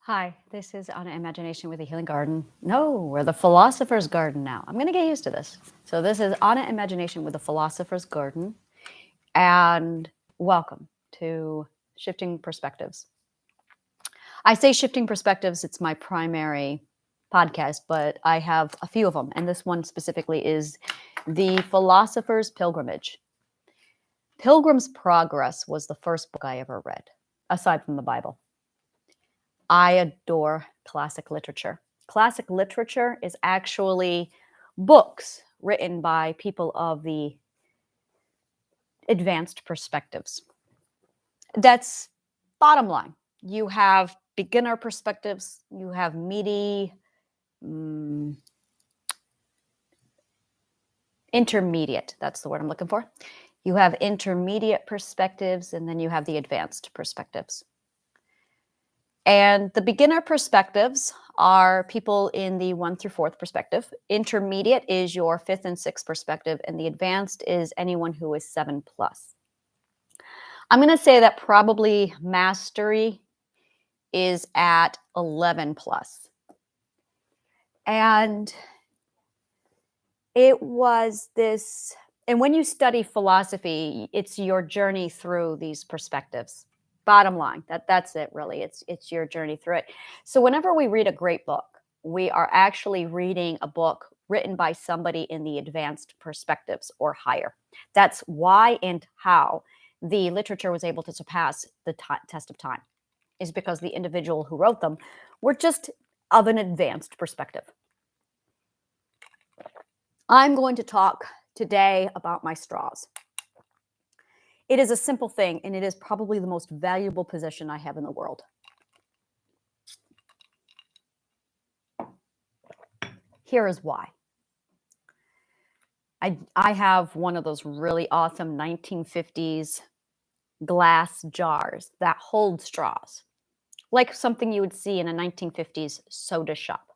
Hi, this is Anna Imagination with a Healing Garden. No, we're the Philosopher's Garden now. I'm going to get used to this. So, this is Anna Imagination with the Philosopher's Garden, and welcome to Shifting Perspectives. I say Shifting Perspectives, it's my primary podcast, but I have a few of them, and this one specifically is The Philosopher's Pilgrimage. Pilgrim's Progress was the first book I ever read, aside from the Bible. I adore classic literature. Classic literature is actually books written by people of the advanced perspectives. That's bottom line. You have beginner perspectives, you have meaty, intermediate, that's the word I'm looking for. You have intermediate perspectives, and then you have the advanced perspectives. And the beginner perspectives are people in the 1 through 4th perspective. Intermediate is your 5th and 6th perspective, and the advanced is anyone who is 7 plus. I'm going to say that probably mastery is at 11 plus. And it was this, and when you study philosophy, it's your journey through these perspectives. Bottom line, that's it really. It's your journey through it. So whenever we read a great book, we are actually reading a book written by somebody in the advanced perspectives or higher. That's why and how the literature was able to surpass the test of time, is because the individual who wrote them were just of an advanced perspective. I'm going to talk today about my straws. It is a simple thing, and it is probably the most valuable possession I have in the world. Here is why. I have one of those really awesome 1950s glass jars that hold straws, like something you would see in a 1950s soda shop,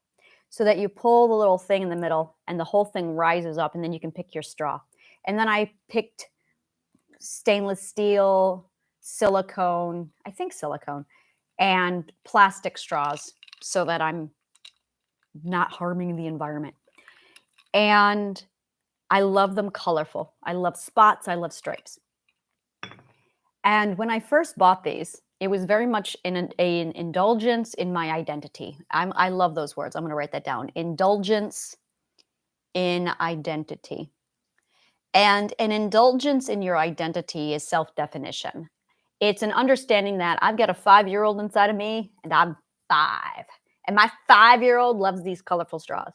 so that you pull the little thing in the middle and the whole thing rises up, and then you can pick your straw. And then I picked stainless steel, silicone, I think silicone, and plastic straws so that I'm not harming the environment. And I love them colorful. I love spots. I love stripes. And when I first bought these, it was very much an indulgence in my identity. I love those words. I'm going to write that down. Indulgence in identity. And an indulgence in your identity is self-definition. It's an understanding that I've got a 5-year-old inside of me, and I'm 5. And my 5-year-old loves these colorful straws.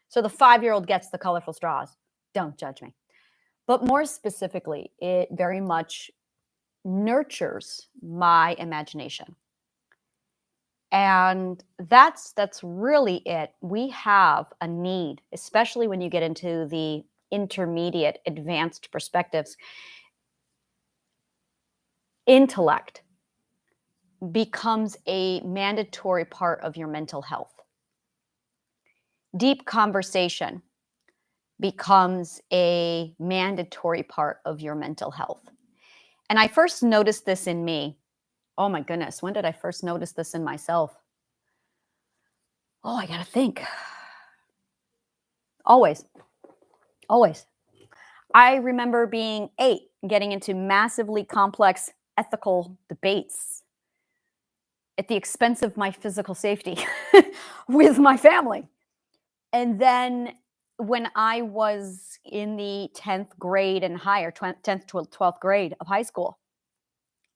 So the 5-year-old gets the colorful straws. Don't judge me. But more specifically, it very much nurtures my imagination. And that's really it. We have a need, especially when you get into the intermediate, advanced perspectives. Intellect becomes a mandatory part of your mental health. Deep conversation becomes a mandatory part of your mental health. And I first noticed this in me. Oh my goodness, when did I first notice this in myself? Oh, I gotta think. Always. I remember being 8, getting into massively complex ethical debates at the expense of my physical safety with my family. And then when I was in the 10th grade and higher, 10th to 12th grade of high school,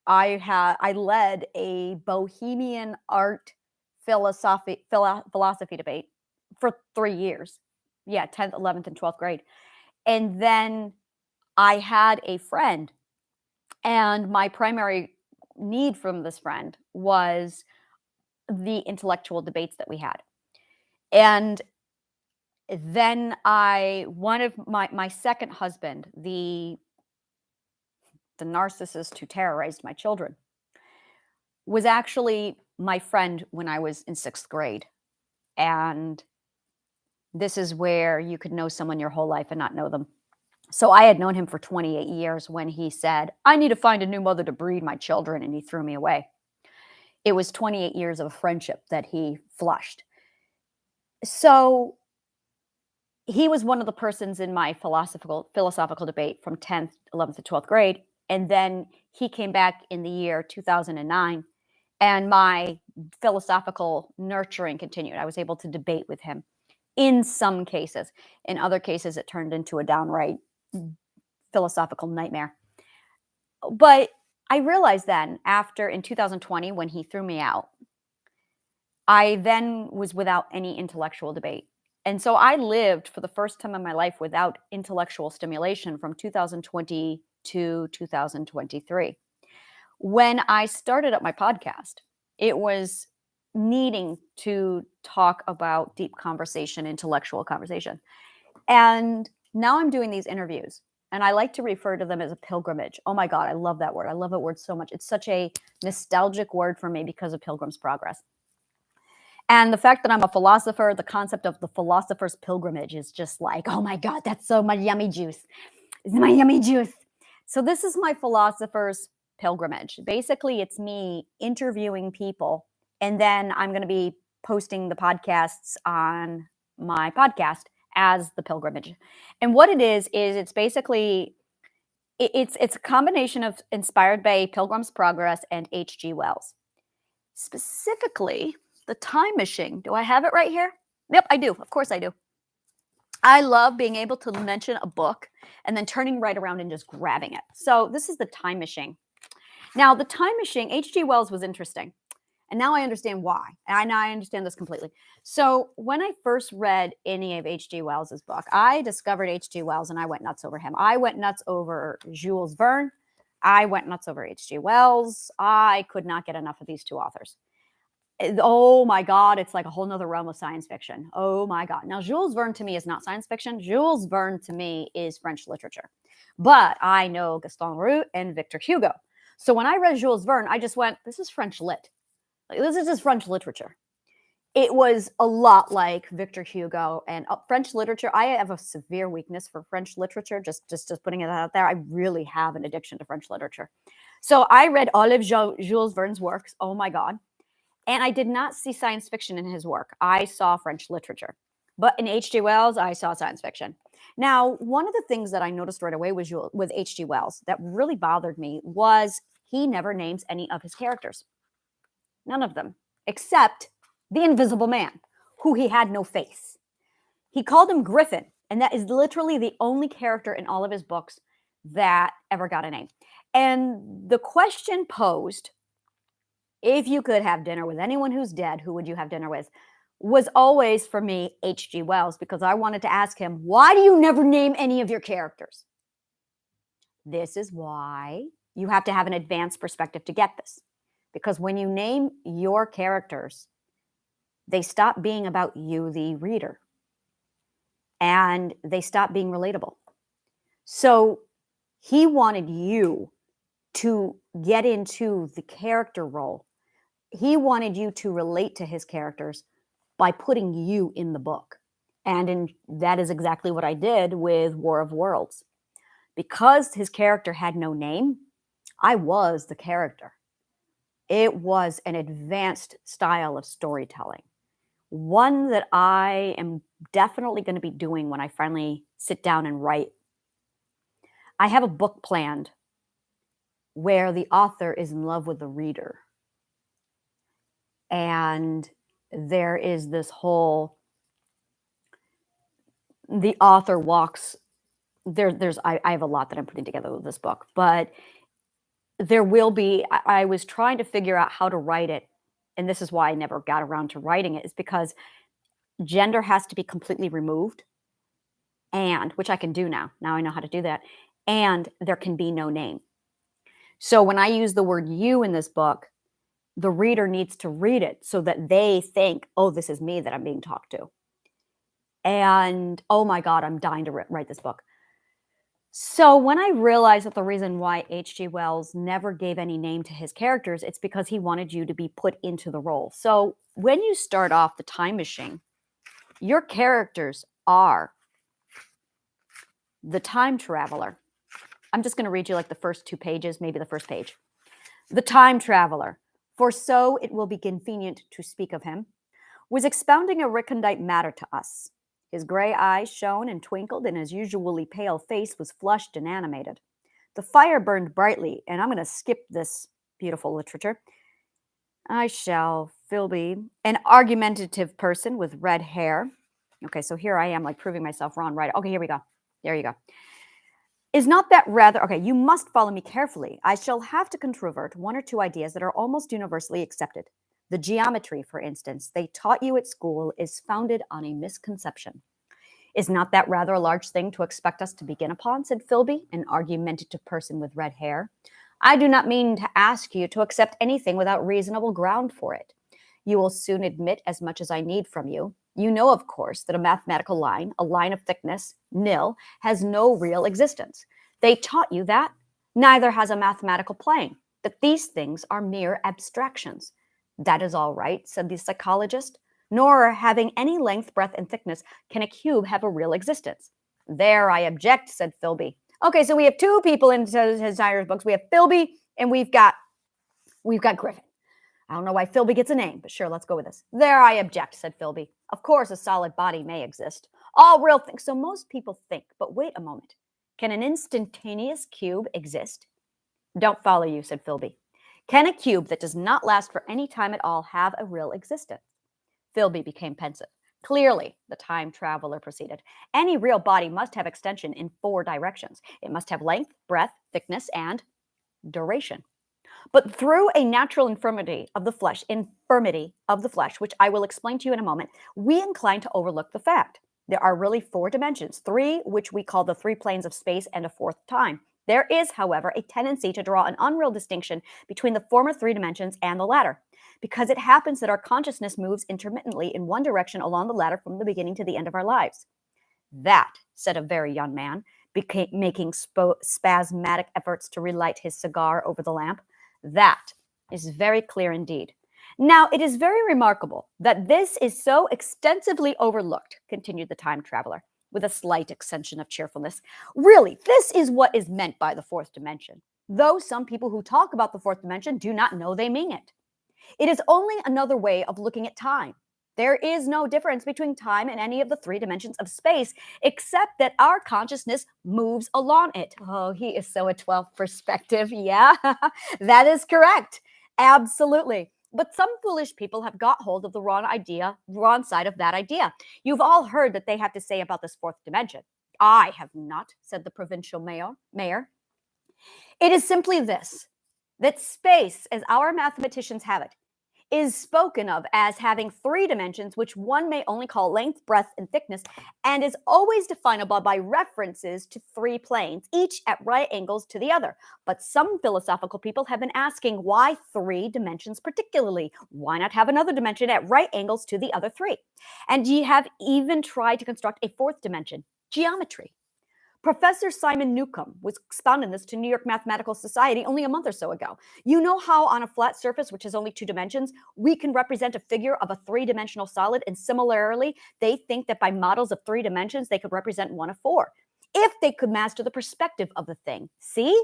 I led a Bohemian art philosophy debate for 3 years. Yeah, 10th, 11th, and 12th grade. And then I had a friend, and my primary need from this friend was the intellectual debates that we had. And then one of my second husband, the narcissist who terrorized my children, was actually my friend when I was in 6th grade. And this is where you could know someone your whole life and not know them. So I had known him for 28 years when he said, I need to find a new mother to breed my children, and he threw me away. It was 28 years of friendship that he flushed. So he was one of the persons in my philosophical debate from 10th, 11th, to 12th grade. And then he came back in the year 2009, and my philosophical nurturing continued. I was able to debate with him in some cases. In other cases, it turned into a downright philosophical nightmare. But I realized then, after in 2020, when he threw me out, I then was without any intellectual debate. And so I lived for the first time in my life without intellectual stimulation from 2020 to 2023. When I started up my podcast, it was needing to talk about deep conversation, intellectual conversation. And now I'm doing these interviews, and I like to refer to them as a pilgrimage. Oh my God, I love that word. I love that word so much. It's such a nostalgic word for me because of Pilgrim's Progress. And the fact that I'm a philosopher, the concept of the philosopher's pilgrimage is just like, oh my God, that's so much yummy juice. It's my yummy juice. So this is my philosopher's pilgrimage. Basically, it's me interviewing people, and then I'm going to be posting the podcasts on my podcast as the pilgrimage. And what it is it's basically it's a combination of inspired by Pilgrim's Progress and H.G. Wells. Specifically, the time machine. Do I have it right here? Yep, I do. Of course I do. I love being able to mention a book and then turning right around and just grabbing it. So this is the time machine. Now, the time machine, H.G. Wells was interesting. And now I understand why. And I understand this completely. So when I first read any of H.G. Wells's book, I discovered H.G. Wells and I went nuts over him. I went nuts over Jules Verne. I went nuts over H.G. Wells. I could not get enough of these two authors. Oh my God, it's like a whole nother realm of science fiction. Oh my God. Now, Jules Verne to me is not science fiction. Jules Verne to me is French literature. But I know Gaston Leroux and Victor Hugo. So when I read Jules Verne, I just went, this is French lit. Like, this is just French literature. It was a lot like Victor Hugo and French literature. I have a severe weakness for French literature, just putting it out there. I really have an addiction to French literature. So I read all of Jules Verne's works. Oh my God. And I did not see science fiction in his work. I saw French literature. But in H.G. Wells, I saw science fiction. Now, one of the things that I noticed right away was with H.G. Wells that really bothered me was he never names any of his characters. None of them, except the Invisible Man, who he had no face. He called him Griffin, and that is literally the only character in all of his books that ever got a name. And the question posed, if you could have dinner with anyone who's dead, who would you have dinner with? Was always for me H.G. Wells, because I wanted to ask him, why do you never name any of your characters? This is why you have to have an advanced perspective to get this. Because when you name your characters, they stop being about you, the reader, and they stop being relatable. So he wanted you to get into the character role. He wanted you to relate to his characters by putting you in the book. And that is exactly what I did with War of Worlds. Because his character had no name, I was the character. It was an advanced style of storytelling. One that I am definitely going to be doing when I finally sit down and write. I have a book planned where the author is in love with the reader. And there is this whole, the author walks, I have a lot that I'm putting together with this book, but there will be, I was trying to figure out how to write it. And this is why I never got around to writing it, is because gender has to be completely removed, and which I can do now. Now I know how to do that. And there can be no name. So when I use the word you in this book, the reader needs to read it so that they think, oh, this is me that I'm being talked to. And oh my God, I'm dying to write this book. So when I realized that the reason why H.G. Wells never gave any name to his characters, it's because he wanted you to be put into the role. So when you start off the time machine, your characters are the time traveler. I'm just going to read you like the first 2 pages, maybe the first page. The time traveler, for so it will be convenient to speak of him, was expounding a recondite matter to us. His gray eyes shone and twinkled, and his usually pale face was flushed and animated. The fire burned brightly, and I'm going to skip this beautiful literature. I shall, Philby, an argumentative person with red hair. Okay, so here I am, like proving myself wrong, right? Okay, here we go. There you go. Is not that rather, okay, you must follow me carefully. I shall have to controvert one or two ideas that are almost universally accepted. The geometry, for instance, they taught you at school is founded on a misconception. Is not that rather a large thing to expect us to begin upon, said Philby, an argumentative person with red hair. I do not mean to ask you to accept anything without reasonable ground for it. You will soon admit as much as I need from you. You know, of course, that a mathematical line, a line of thickness, nil, has no real existence. They taught you that. Neither has a mathematical plane, that these things are mere abstractions. That is all right, said the psychologist. Nor, having any length, breadth, and thickness, can a cube have a real existence. There I object, said Philby. Okay, so we have two people in his books. We have Philby and we've got Griffin. I don't know why Philby gets a name, but sure, let's go with this. There I object, said Philby. Of course, a solid body may exist. All real things. So most people think, but wait a moment. Can an instantaneous cube exist? Don't follow you, said Philby. Can a cube that does not last for any time at all have a real existence? Philby became pensive. Clearly, the time traveler proceeded, any real body must have extension in 4 directions. It must have length, breadth, thickness, and duration. But through a natural infirmity of the flesh, which I will explain to you in a moment, we incline to overlook the fact. There are really 4 dimensions, 3 which we call the 3 planes of space and a 4th time. There is, however, a tendency to draw an unreal distinction between the former 3 dimensions and the latter, because it happens that our consciousness moves intermittently in one direction along the ladder from the beginning to the end of our lives. That, said a very young man, making spasmodic efforts to relight his cigar over the lamp, that is very clear indeed. Now, it is very remarkable that this is so extensively overlooked, continued the time traveler, with a slight accession of cheerfulness. Really, this is what is meant by the 4th dimension, though some people who talk about the 4th dimension do not know they mean it. It is only another way of looking at time. There is no difference between time and any of the 3 dimensions of space, except that our consciousness moves along it. Oh, he is so a 12th perspective. Yeah, that is correct. Absolutely. But some foolish people have got hold of the wrong side of that idea. You've all heard that they have to say about this 4th dimension. I have not, said the provincial mayor. It is simply this, that space, as our mathematicians have it, is spoken of as having 3 dimensions, which one may only call length, breadth, and thickness, and is always definable by references to 3 planes, each at right angles to the other. But some philosophical people have been asking why 3 dimensions particularly? Why not have another dimension at right angles to the other 3? And ye have even tried to construct a 4th dimension, geometry. Professor Simon Newcomb was expounding this to New York Mathematical Society only a month or so ago. You know how on a flat surface, which has only 2 dimensions, we can represent a figure of a 3-dimensional solid, and similarly, they think that by models of 3 dimensions, they could represent one of 4, if they could master the perspective of the thing. See?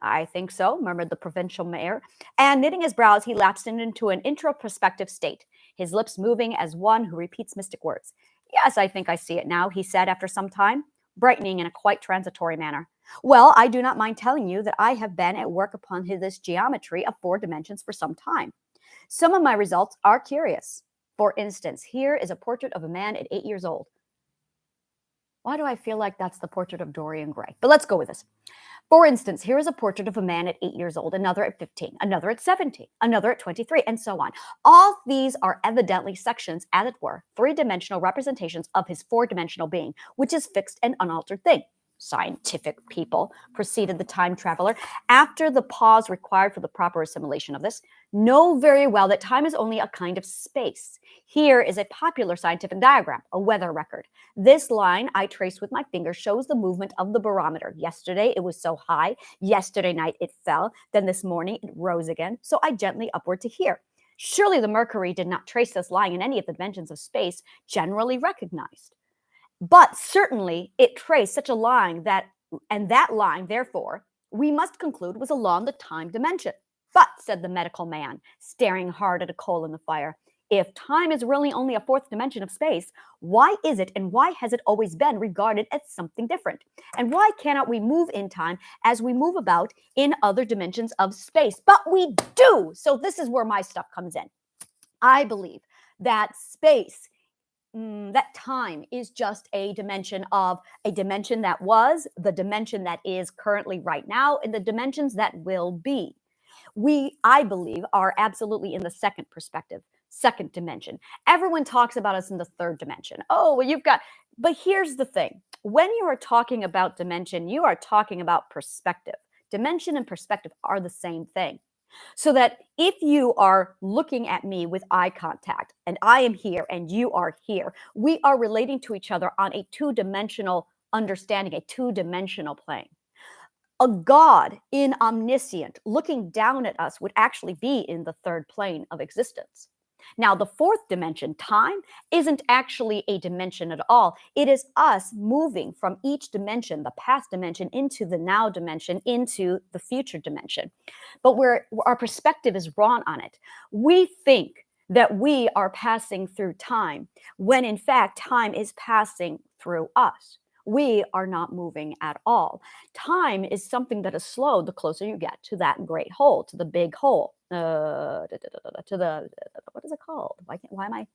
I think so, murmured the provincial mayor, and knitting his brows, he lapsed into an introspective state, his lips moving as one who repeats mystic words. Yes, I think I see it now, he said after some time, brightening in a quite transitory manner. Well, I do not mind telling you that I have been at work upon this geometry of 4 dimensions for some time. Some of my results are curious. For instance, here is a portrait of a man at 8 years old. Why do I feel like that's the portrait of Dorian Gray? But let's go with this. For instance, here is a portrait of a man at 8 years old, another at 15, another at 17, another at 23, and so on. All these are evidently sections, as it were, 3-dimensional representations of his 4-dimensional being, which is fixed and unaltered thing. Scientific people, proceeded the time traveler, after the pause required for the proper assimilation of this, know very well that time is only a kind of space. Here is a popular scientific diagram, a weather record. This line I traced with my finger shows the movement of the barometer. Yesterday it was so high, yesterday night it fell, then this morning it rose again, so I gently upward to here. Surely the mercury did not trace this line in any of the dimensions of space generally recognized. But certainly it traced such a line that line, therefore, we must conclude was along the time dimension. But, said the medical man, staring hard at a coal in the fire, if time is really only a fourth dimension of space, why is it and why has it always been regarded as something different? And why cannot we move in time as we move about in other dimensions of space? But we do. So this is where my stuff comes in. I believe that space, that time is just a dimension that was, the dimension that is currently right now, and the dimensions that will be. We, I believe, are absolutely in the second perspective, second dimension. Everyone talks about us in the third dimension. Oh, well, but here's the thing. When you are talking about dimension, you are talking about perspective. Dimension and perspective are the same thing. So that if you are looking at me with eye contact and I am here and you are here, we are relating to each other on a two-dimensional understanding, a two-dimensional plane. A God in omniscient looking down at us would actually be in the third plane of existence. Now, the fourth dimension, time, isn't actually a dimension at all. It is us moving from each dimension, the past dimension, into the now dimension, into the future dimension. But our perspective is wrong on it. We think that we are passing through time, when in fact, time is passing through us. We are not moving at all. Time is something that is slow the closer you get to that great hole, to the big hole, to the, what is it called? Why am I?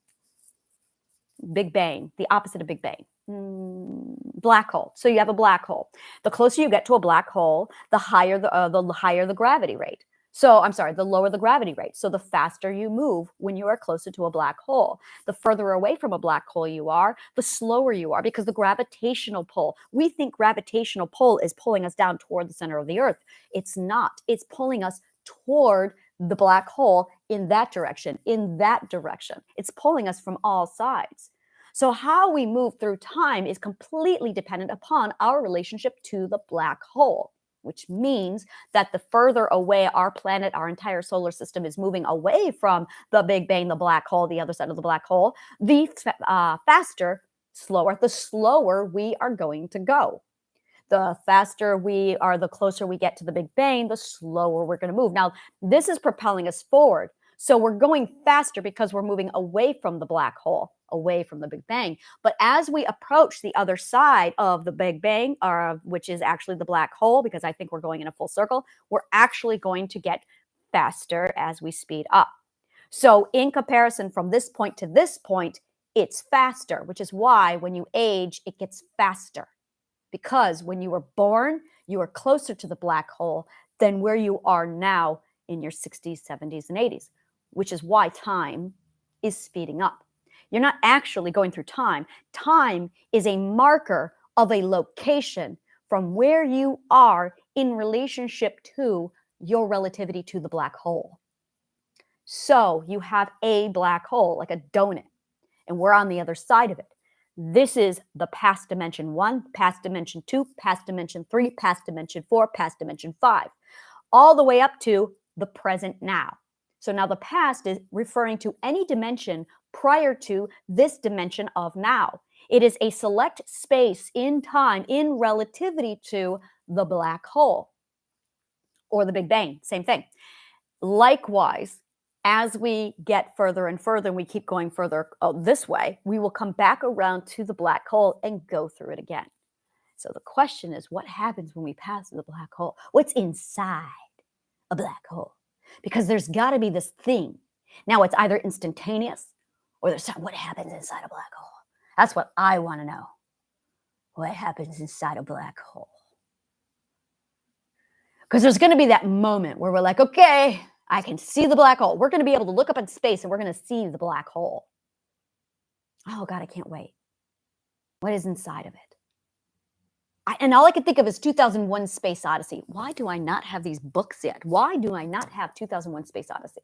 Big Bang, the opposite of Big Bang. Black hole. So you have a black hole. The closer you get to a black hole, the higher the gravity rate. So I'm sorry, the lower the gravity rate. So the faster you move when you are closer to a black hole. The further away from a black hole you are, the slower you are, because the gravitational pull, we think gravitational pull is pulling us down toward the center of the earth. It's not. It's pulling us toward the black hole in that direction, in that direction. It's pulling us from all sides. So how we move through time is completely dependent upon our relationship to the black hole, which means that the further away our planet, our entire solar system is moving away from the Big Bang, the black hole, the other side of the black hole, the faster, the slower we are going to go. The faster we are, the closer we get to the Big Bang, the slower we're going to move. Now, this is propelling us forward. So we're going faster because we're moving away from the black hole, away from the Big Bang. But as we approach the other side of the Big Bang, which is actually the black hole, because I think we're going in a full circle, we're actually going to get faster as we speed up. So in comparison from this point to this point, it's faster, which is why when you age, it gets faster. Because when you were born, you were closer to the black hole than where you are now in your 60s, 70s, and 80s, which is why time is speeding up. You're not actually going through time. Time is a marker of a location from where you are in relationship to your relativity to the black hole. So you have a black hole, like a donut, and we're on the other side of it. This is the past dimension 1, past dimension 2, past dimension 3, past dimension 4, past dimension 5, all the way up to the present now. So now the past is referring to any dimension prior to this dimension of now. It is a select space in time in relativity to the black hole or the Big Bang, same thing. Likewise, as we get further and further, and we keep going further this way, we will come back around to the black hole and go through it again. So the question is, what happens when we pass through the black hole? What's inside a black hole? Because there's got to be this thing. Now, it's either instantaneous or there's what happens inside a black hole. That's what I want to know. What happens inside a black hole? Because there's going to be that moment where we're like, okay, I can see the black hole. We're going to be able to look up in space and we're going to see the black hole. Oh, God, I can't wait. What is inside of it? And all I can think of is 2001 Space Odyssey. Why do I not have these books yet? Why do I not have 2001 Space Odyssey?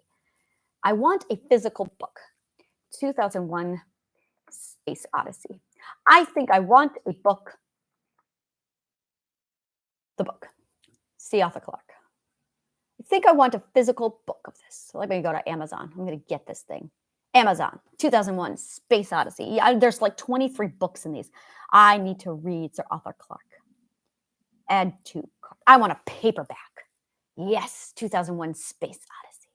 I want a physical book. 2001 Space Odyssey. I think I want a book. The book. C. Arthur Clarke. I think I want a physical book of this. So let me go to Amazon. I'm going to get this thing. Amazon, 2001 Space Odyssey. Yeah, there's like 23 books in these. I need to read Sir Arthur Clarke. Add to cart. I want a paperback. Yes, 2001 Space Odyssey.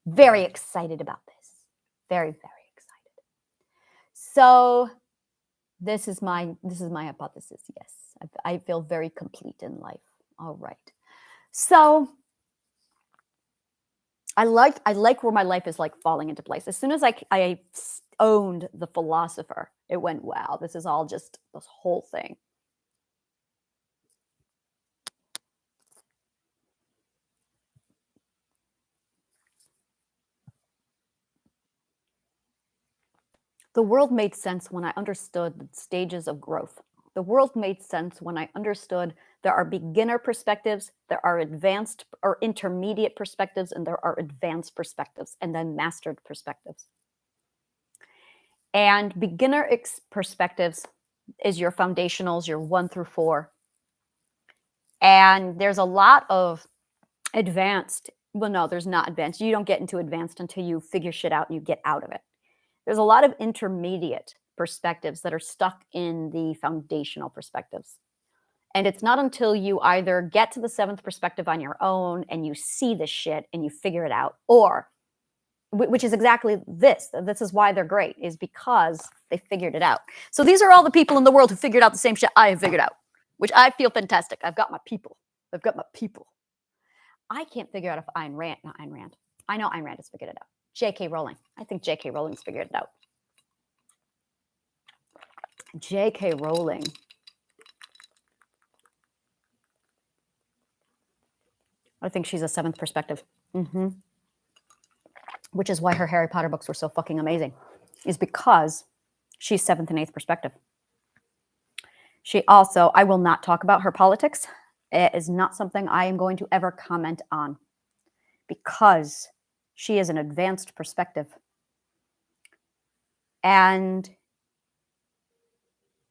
Very excited about this. Very, very excited. So this is my hypothesis. Yes, I feel very complete in life. All right. So I like where my life is like falling into place. As soon as I owned the Philosopher, it went, wow, this is all just this whole thing. The world made sense when I understood the stages of growth. The world made sense when I understood there are beginner perspectives, there are advanced or intermediate perspectives, and there are advanced perspectives, and then mastered perspectives. And beginner perspectives is your foundationals, your 1 through 4. And there's a lot of advanced, well, no, there's not advanced. You don't get into advanced until you figure shit out and you get out of it. There's a lot of intermediate perspectives that are stuck in the foundational perspectives. And it's not until you either get to the 7th perspective on your own and you see the shit and you figure it out, or which is exactly this. This is why they're great, is because they figured it out. So these are all the people in the world who figured out the same shit I have figured out, which I feel fantastic. I've got my people. I've got my people. I can't figure out if Ayn Rand, not Ayn Rand. I know Ayn Rand has figured it out. J.K. Rowling. I think J.K. Rowling's figured it out. J.K. Rowling. I think she's a 7th perspective. Which is why her Harry Potter books were so fucking amazing, is because she's 7th and 8th perspective. She also, I will not talk about her politics. It is not something I am going to ever comment on because she is an advanced perspective. And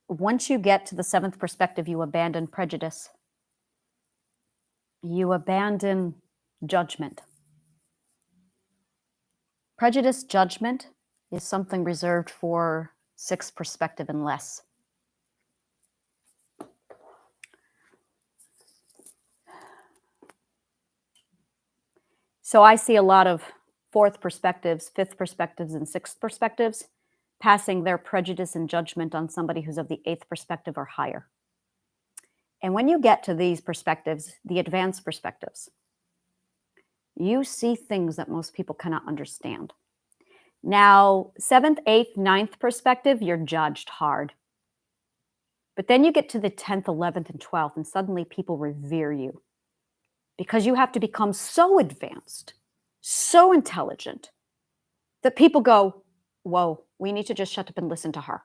once you get to the 7th perspective, you abandon prejudice. You abandon judgment. Prejudice, judgment is something reserved for 6th perspective and less. So I see a lot of 4th perspectives, 5th perspectives, and 6th perspectives passing their prejudice and judgment on somebody who's of the 8th perspective or higher. And when you get to these perspectives, the advanced perspectives, you see things that most people cannot understand. Now, 7th, 8th, 9th perspective, you're judged hard. But then you get to the 10th, 11th, and 12th, and suddenly people revere you because you have to become so advanced, so intelligent, that people go, whoa, we need to just shut up and listen to her.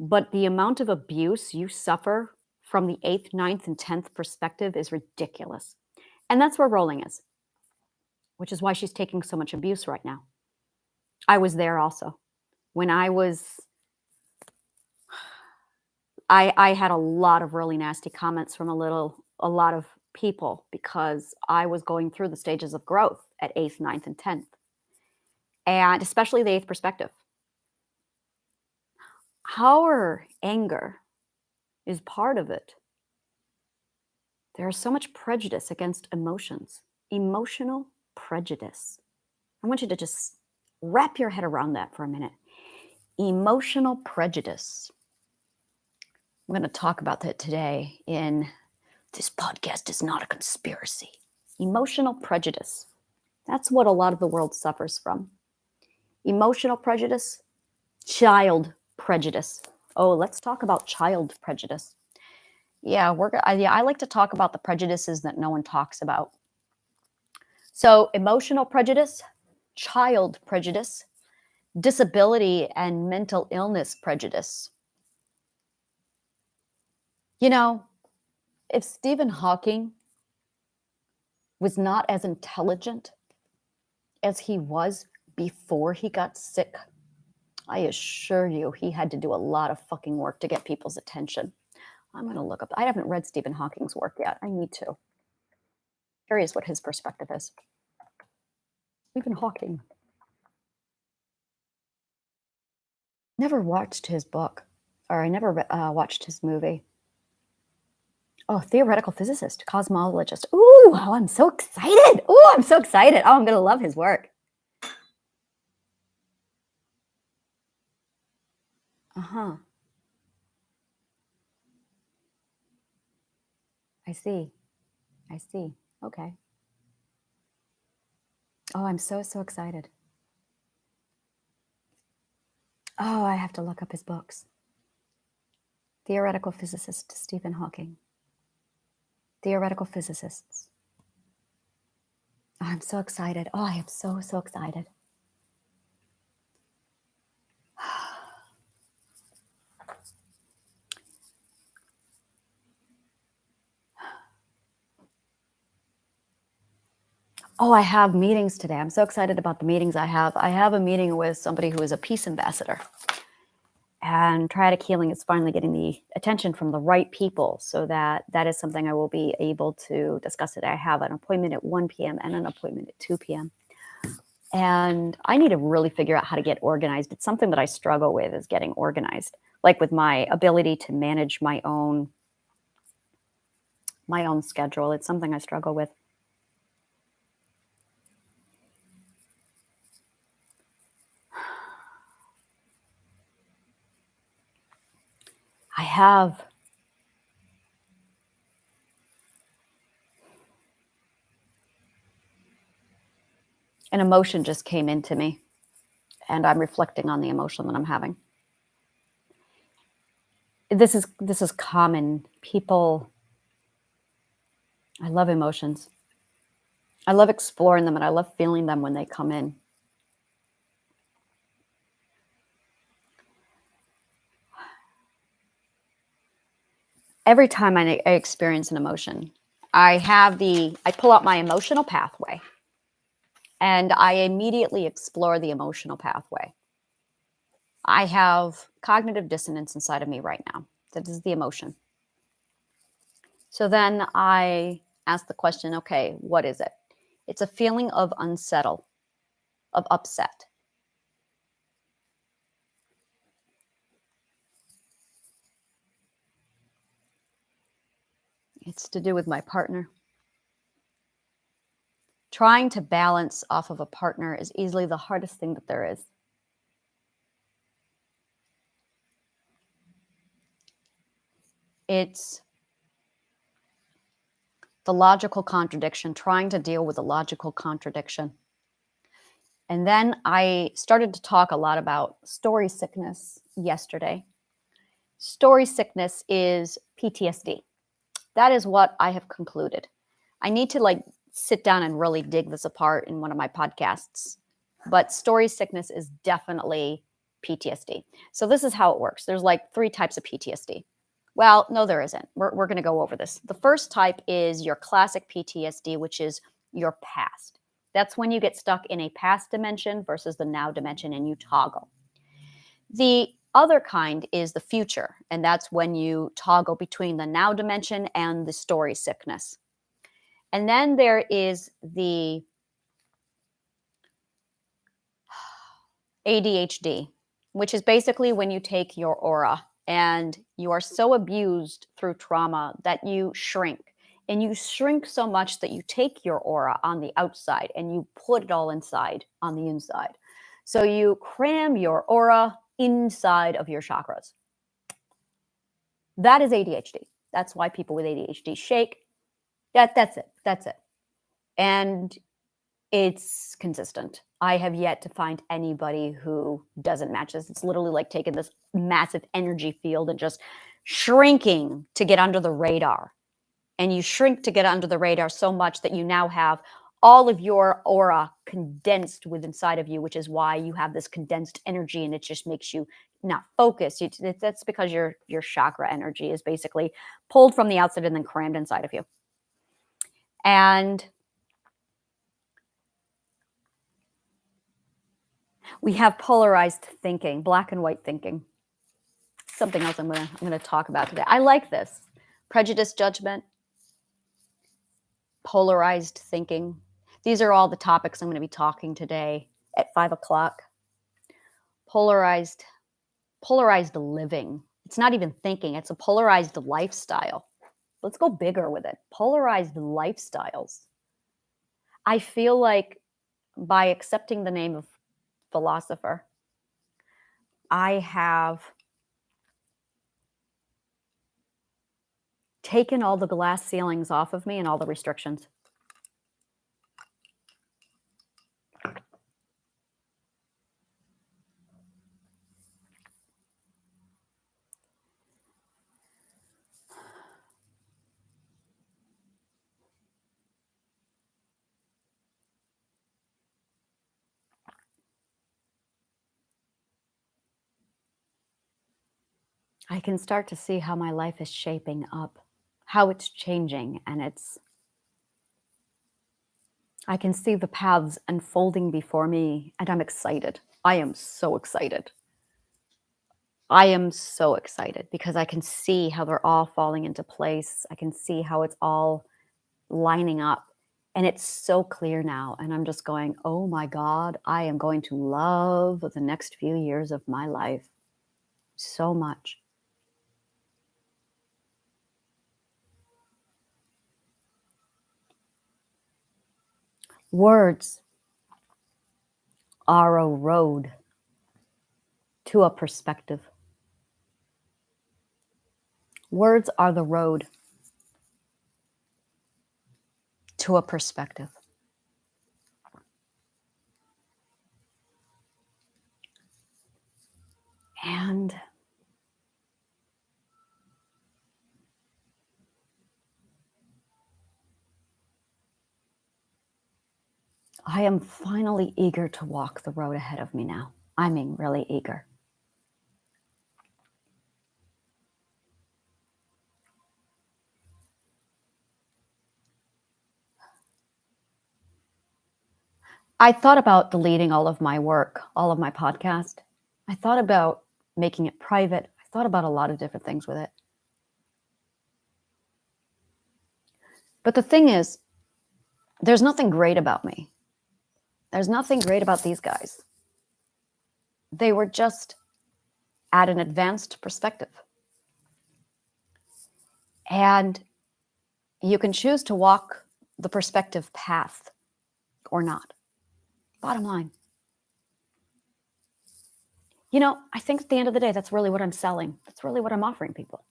But the amount of abuse you suffer from the 8th, 9th, and 10th perspective is ridiculous. And that's where Rowling is, which is why she's taking so much abuse right now. I was there also. When I had a lot of really nasty comments from a lot of people because I was going through the stages of growth at 8th, 9th, and 10th. And especially the 8th perspective. Our anger is part of it. There is so much prejudice against emotions. Emotional prejudice. I want you to just wrap your head around that for a minute. Emotional prejudice. I'm going to talk about that today in This Podcast Is Not a Conspiracy. Emotional prejudice. That's what a lot of the world suffers from. Emotional prejudice, child prejudice. Oh, let's talk about child prejudice. Yeah, I like to talk about the prejudices that no one talks about. So, emotional prejudice, child prejudice, disability and mental illness prejudice. You know, if Stephen Hawking was not as intelligent as he was before he got sick, I assure you he had to do a lot of fucking work to get people's attention. I'm going to look up. I haven't read Stephen Hawking's work yet. I need to. Curious what his perspective is. Stephen Hawking. Never watched his book, or I never watched his movie. Oh, theoretical physicist, cosmologist. Ooh, oh, I'm so excited. Ooh, I'm so excited. Oh, I'm going to love his work. Uh-huh. I see. I see. Okay. Oh, I'm so, so excited. Oh, I have to look up his books. Theoretical physicist Stephen Hawking. Theoretical physicists. Oh, I'm so excited. Oh, I am so, so excited. Oh, I have meetings today. I'm so excited about the meetings I have. I have a meeting with somebody who is a peace ambassador. And triadic healing is finally getting the attention from the right people. So that is something I will be able to discuss today. I have an appointment at 1 p.m. and an appointment at 2 p.m. And I need to really figure out how to get organized. It's something that I struggle with, is getting organized, like with my ability to manage my own schedule. It's something I struggle with. I have an emotion just came into me, and I'm reflecting on the emotion that I'm having. This is common. People, I love emotions. I love exploring them, and I love feeling them when they come in. Every time I experience an emotion, I pull out my emotional pathway, and I immediately explore the emotional pathway. I have cognitive dissonance inside of me right now. That is the emotion. So then I ask the question, okay, what is it? It's a feeling of unsettled, of upset. It's to do with my partner. Trying to balance off of a partner is easily the hardest thing that there is. It's the logical contradiction, trying to deal with the logical contradiction. And then I started to talk a lot about story sickness yesterday. Story sickness is PTSD. That is what I have concluded. I need to sit down and really dig this apart in one of my podcasts. But story sickness is definitely PTSD. So this is how it works. There's like 3 types of PTSD. Well, no, there isn't. We're going to go over this. The first type is your classic PTSD, which is your past. That's when you get stuck in a past dimension versus the now dimension and you toggle. The other kind is the future, and that's when you toggle between the now dimension and the story sickness. And then there is the ADHD, which is basically when you take your aura and you are so abused through trauma that you shrink. And you shrink so much that you take your aura on the outside and you put it all inside on the inside. So you cram your aura inside of your chakras. That is ADHD. That's why people with ADHD shake. That's it. That's it. And it's consistent. I have yet to find anybody who doesn't match this. It's literally like taking this massive energy field and just shrinking to get under the radar. And you shrink to get under the radar so much that you now have all of your aura condensed within inside of you, which is why you have this condensed energy and it just makes you not focus. That's because your chakra energy is basically pulled from the outside and then crammed inside of you. And we have polarized thinking, black and white thinking. Something else I'm gonna talk about today. I like this. Prejudice, judgment, polarized thinking. These are all the topics I'm going to be talking today at 5 o'clock. Polarized living. It's not even thinking, it's a polarized lifestyle. Let's go bigger with it. Polarized lifestyles. I feel like by accepting the name of Philosopher, I have taken all the glass ceilings off of me and all the restrictions. I can start to see how my life is shaping up, how it's changing, and I can see the paths unfolding before me, and I'm excited. I am so excited. I am so excited because I can see how they're all falling into place. I can see how it's all lining up. And it's so clear now. And I'm just going, oh my God, I am going to love the next few years of my life so much. Words are a road to a perspective. Words are the road to a perspective. And I am finally eager to walk the road ahead of me now. I mean, really eager. I thought about deleting all of my work, all of my podcast. I thought about making it private. I thought about a lot of different things with it. But the thing is, there's nothing great about me. There's nothing great about these guys. They were just at an advanced perspective. And you can choose to walk the perspective path or not. Bottom line. You know, I think at the end of the day, that's really what I'm selling. That's really what I'm offering people.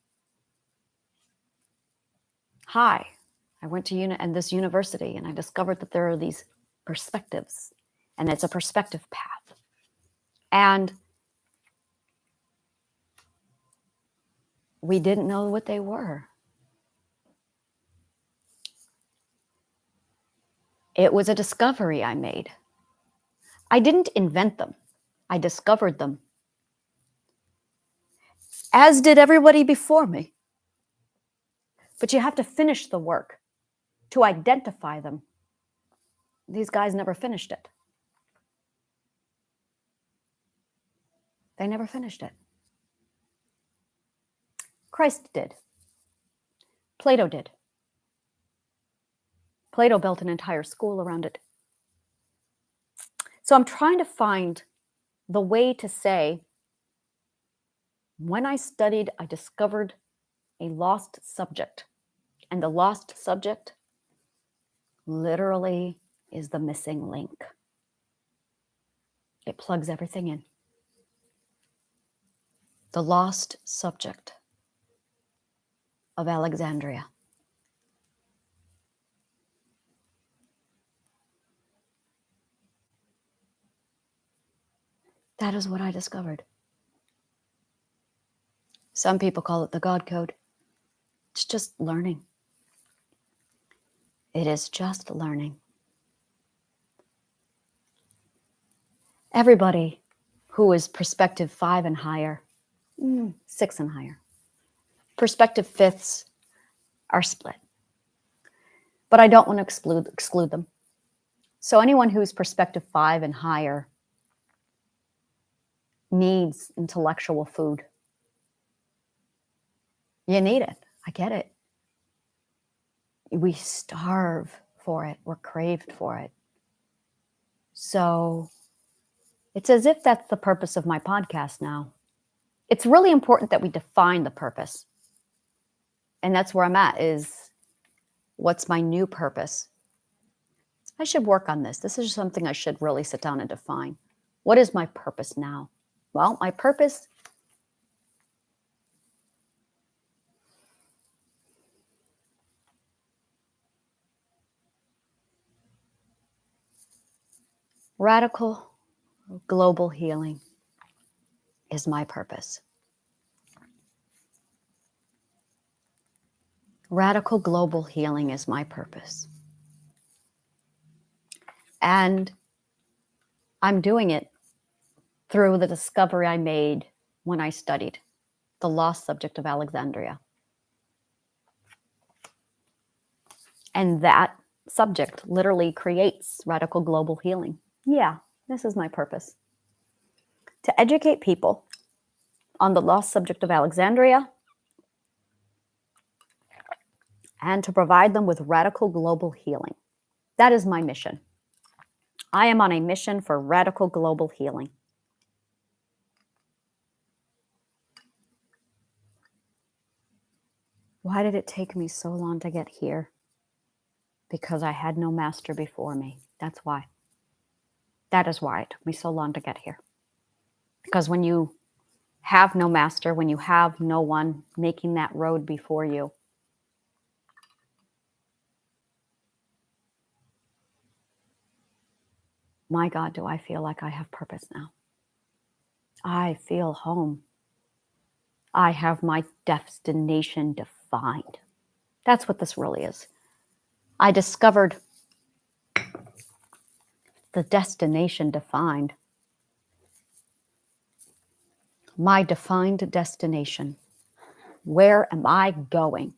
Hi, I went to this university and I discovered that there are these perspectives and it's a perspective path. And we didn't know what they were. It was a discovery I made. I didn't invent them. I discovered them. As did everybody before me. But you have to finish the work to identify them. These guys never finished it. They never finished it. Christ did. Plato did. Plato built an entire school around it. So I'm trying to find the way to say, when I studied, I discovered a lost subject. And the lost subject literally is the missing link. It plugs everything in. The lost subject of Alexandria. That is what I discovered. Some people call it the God Code. It's just learning. It is just learning. Everybody who is perspective 5 and higher, 6 and higher, perspective 5s are split. But I don't want to exclude them. So anyone who's perspective 5 and higher needs intellectual food. You need it. I get it. We starve for it. We're craved for it. So it's as if that's the purpose of my podcast now. It's really important that we define the purpose. And that's where I'm at, is what's my new purpose? I should work on this. This is something I should really sit down and define. What is my purpose now? Well, my purpose, radical global healing is my purpose. Radical global healing is my purpose. And I'm doing it through the discovery I made when I studied the lost subject of Alexandria. And that subject literally creates radical global healing. Yeah, this is my purpose. To educate people on the lost subject of Alexandria and to provide them with radical global healing. That is my mission. I am on a mission for radical global healing. Why did it take me so long to get here? Because I had no master before me. That's why. That is why it took me so long to get here. Because when you have no master, when you have no one making that road before you, my God, do I feel like I have purpose now. I feel home. I have my destination defined. That's what this really is. I discovered the destination defined. My defined destination. Where am I going?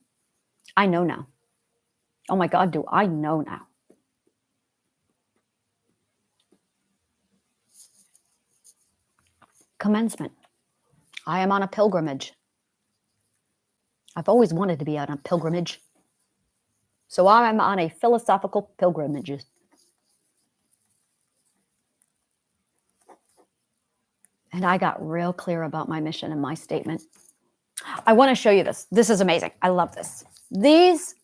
I know now. Oh my God, do I know now? Commencement. I am on a pilgrimage. I've always wanted to be on a pilgrimage. So I'm on a philosophical pilgrimage. And I got real clear about my mission and my statement. I want to show you this. This is amazing. I love this. These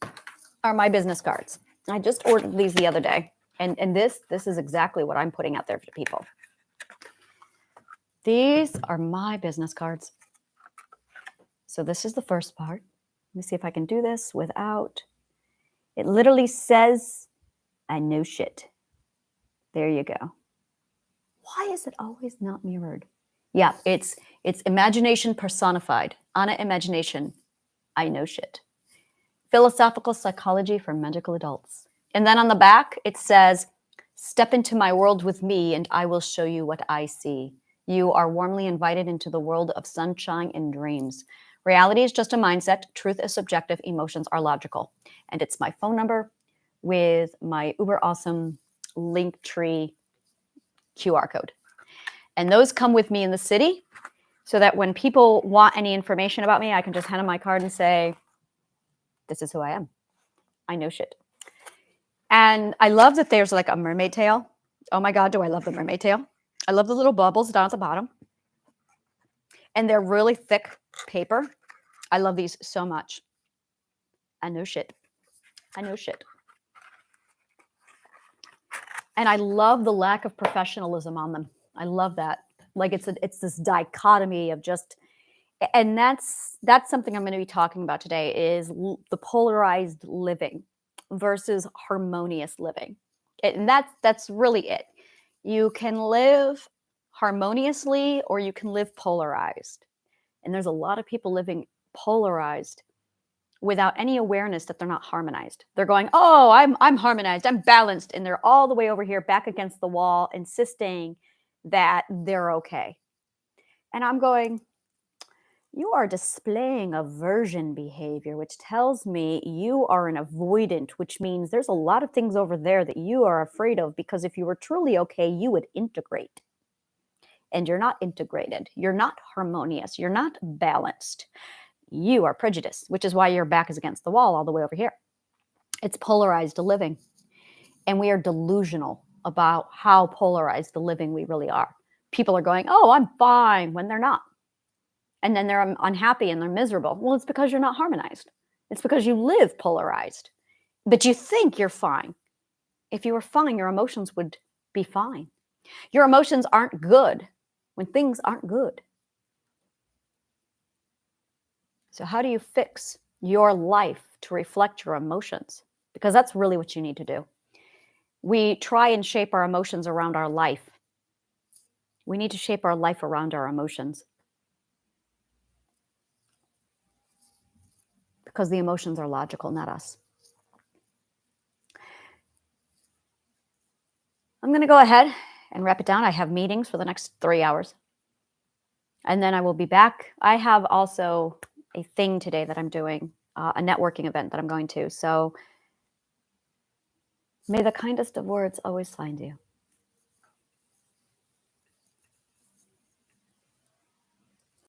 are my business cards. I just ordered these the other day. And this is exactly what I'm putting out there for people. These are my business cards. So this is the first part. Let me see if I can do this without. It literally says, I know shit. There you go. Why is it always not mirrored? Yeah, it's imagination personified. Anna Imagination. I know shit. Philosophical psychology for magical adults. And then on the back, it says, step into my world with me and I will show you what I see. You are warmly invited into the world of sunshine and dreams. Reality is just a mindset. Truth is subjective. Emotions are logical. And it's my phone number with my uber awesome Linktree QR code. And those come with me in the city so that when people want any information about me, I can just hand them my card and say, this is who I am. I know shit. And I love that there's like a mermaid tail. Oh my God, do I love the mermaid tail. I love the little bubbles down at the bottom. And they're really thick paper. I love these so much. I know shit. I know shit. And I love the lack of professionalism on them. I love that. Like it's this dichotomy of just, and that's something I'm going to be talking about today is the polarized living versus harmonious living. And that's really it. You can live harmoniously or you can live polarized. And there's a lot of people living polarized without any awareness that they're not harmonized. They're going, oh, I'm harmonized, I'm balanced. And they're all the way over here back against the wall, insisting that they're okay. And I'm going, you are displaying aversion behavior, which tells me you are an avoidant, which means there's a lot of things over there that you are afraid of, because if you were truly okay, you would integrate. And you're not integrated. You're not harmonious. You're not balanced. You are prejudiced, which is why your back is against the wall all the way over here. It's polarized living. And we are delusional about how polarized the living we really are. People are going, oh, I'm fine, when they're not. And then they're unhappy and they're miserable. Well, it's because you're not harmonized. It's because you live polarized, but you think you're fine. If you were fine, your emotions would be fine. Your emotions aren't good when things aren't good. So, how do you fix your life to reflect your emotions? Because that's really what you need to do. We try and shape our emotions around our life. We need to shape our life around our emotions because the emotions are logical, not us. I'm going to go ahead and wrap it down. I have meetings for the next 3 hours, and then I will be back. I have also a thing today that I'm doing, a networking event that I'm going to. So may the kindest of words always find you.